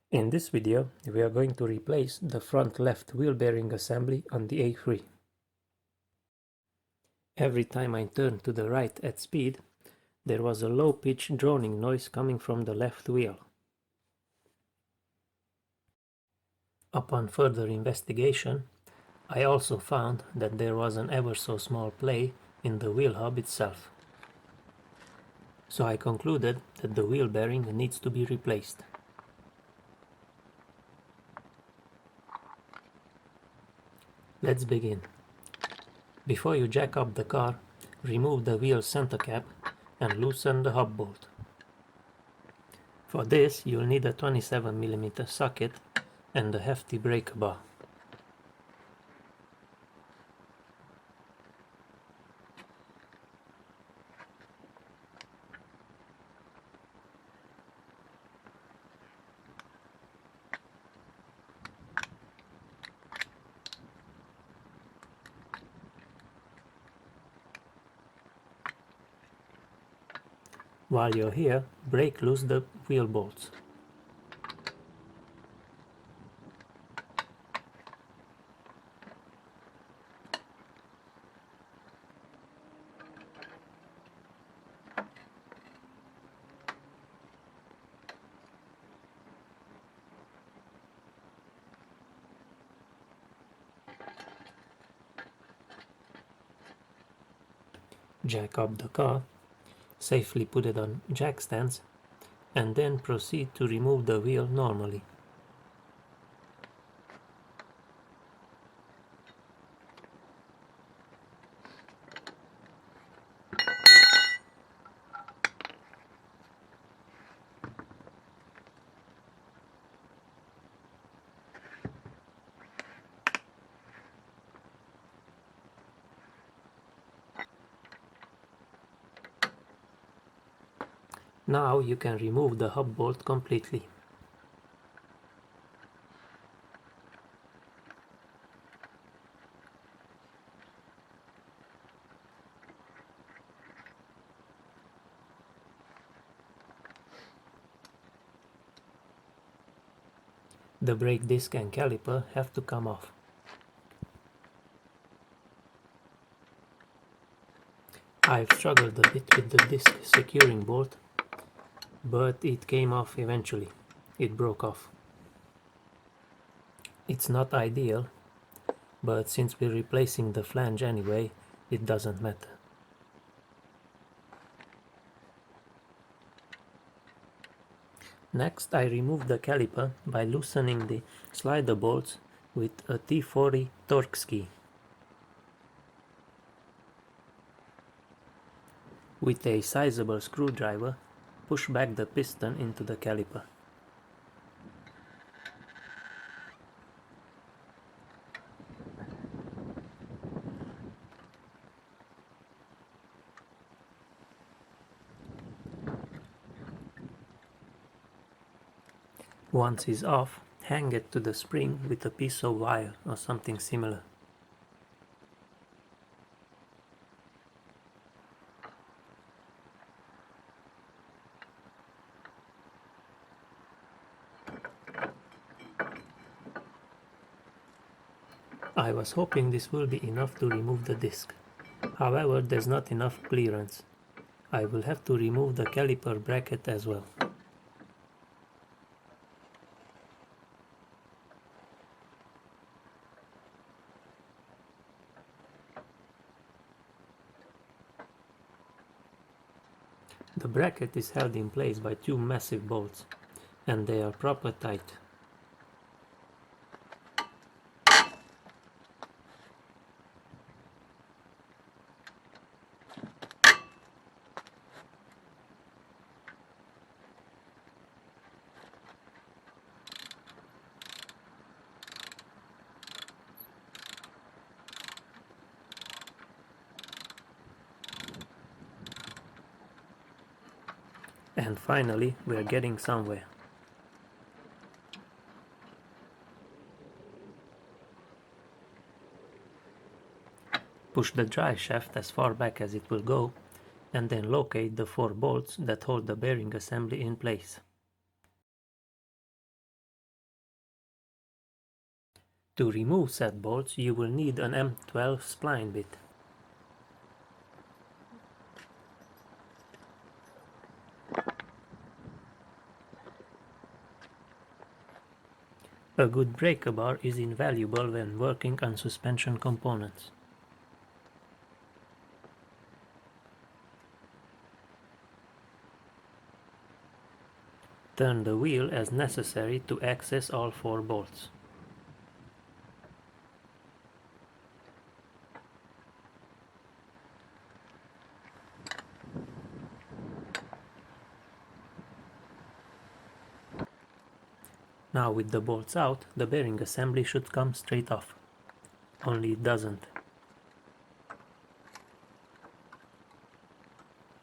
In this video, we are going to replace the front left wheel bearing assembly on the A3. Every time I turned to the right at speed, there was a low-pitched droning noise coming from the left wheel. Upon further investigation, I also found that there was an ever so small play in the wheel hub itself. So I concluded that the wheel bearing needs to be replaced. Let's begin. Before you jack up the car, remove the wheel center cap and loosen the hub bolt. For this, you'll need a 27mm socket and a hefty brake bar. While you're here, break loose the wheel bolts. Jack up the car, safely put it on jack stands, and then proceed to remove the wheel normally. Now you can remove the hub bolt completely. The brake disc and caliper have to come off. I've struggled a bit with the disc securing bolt, but it came off eventually. It broke off. It's not ideal, but since we're replacing the flange anyway, it doesn't matter. Next, I remove the caliper by loosening the slider bolts with a T40 Torx key. With a sizable screwdriver, push back the piston into the caliper. Once it's off, hang it to the spring with a piece of wire or something similar. I was hoping this will be enough to remove the disc. However, there's not enough clearance. I will have to remove the caliper bracket as well. The bracket is held in place by two massive bolts, and they are proper tight. And finally, we are getting somewhere. Push the drive shaft as far back as it will go, and then locate the 4 bolts that hold the bearing assembly in place. To remove said bolts, you will need an M12 spline bit. A good breaker bar is invaluable when working on suspension components. Turn the wheel as necessary to access all 4 bolts. Now with the bolts out, the bearing assembly should come straight off. Only it doesn't.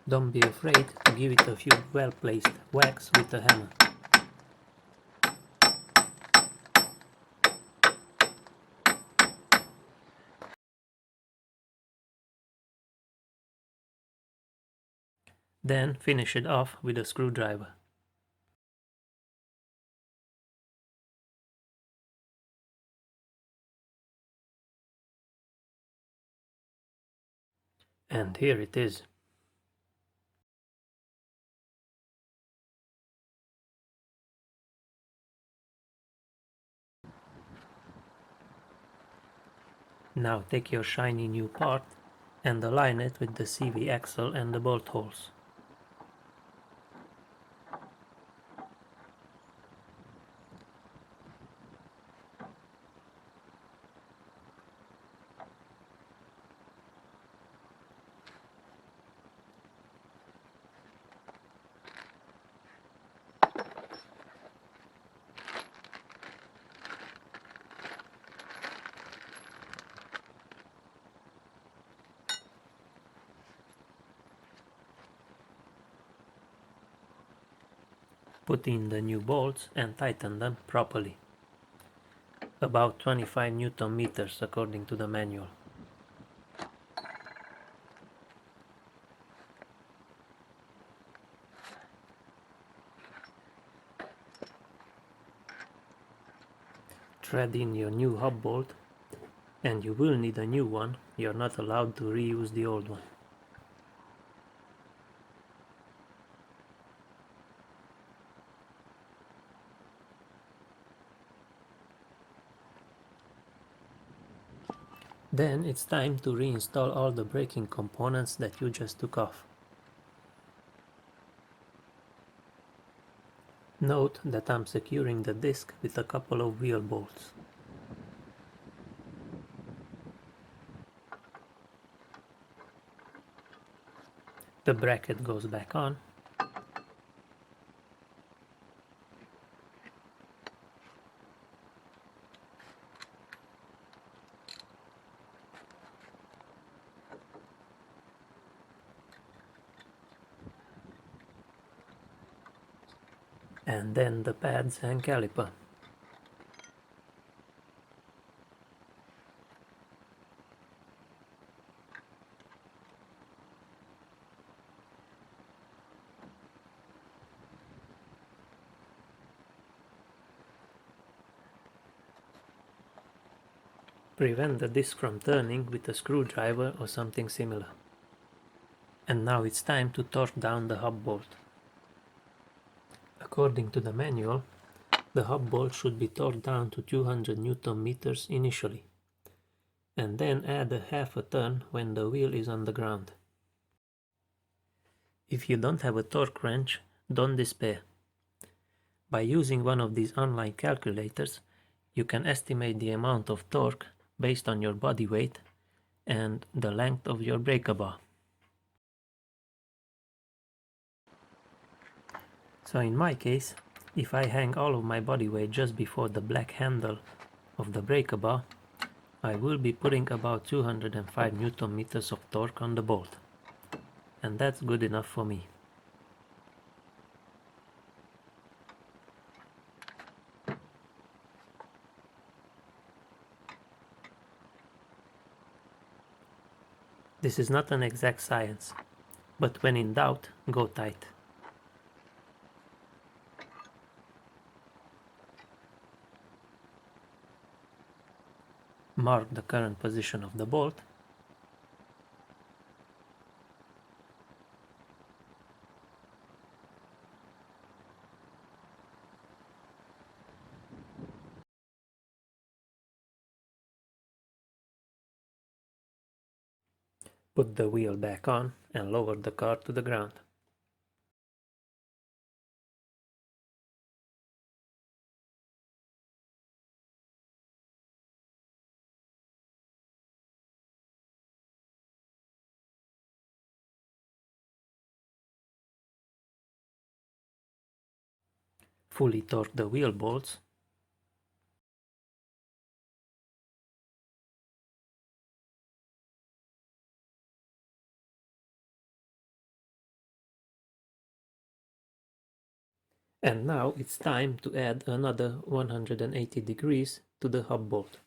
Don't be afraid to give it a few well-placed whacks with a hammer. Then finish it off with a screwdriver. And here it is. Now take your shiny new part and align it with the CV axle and the bolt holes. Put in the new bolts and tighten them properly. About 25 Newton meters according to the manual. Thread in your new hub bolt, and you will need a new one. You're not allowed to reuse the old one. Then it's time to reinstall all the braking components that you just took off. Note that I'm securing the disc with a couple of wheel bolts. The bracket goes back on. And then the pads and caliper. Prevent the disc from turning with a screwdriver or something similar. And now it's time to torque down the hub bolt. According to the manual, the hub bolt should be torqued down to 200 Newton meters initially, and then add a half a turn when the wheel is on the ground. If you don't have a torque wrench, don't despair. By using one of these online calculators, you can estimate the amount of torque based on your body weight and the length of your breaker bar. So in my case, if I hang all of my body weight just before the black handle of the breaker bar, I will be putting about 205 Newton meters of torque on the bolt. And that's good enough for me. This is not an exact science, but when in doubt, go tight. mark the current position of the bolt. Put the wheel back on and lower the car to the ground. Fully torque the wheel bolts. And now it's time to add another 180 degrees to the hub bolt.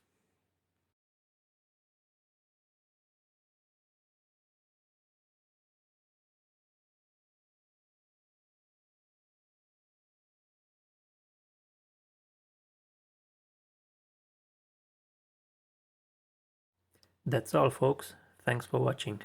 That's all folks, thanks for watching.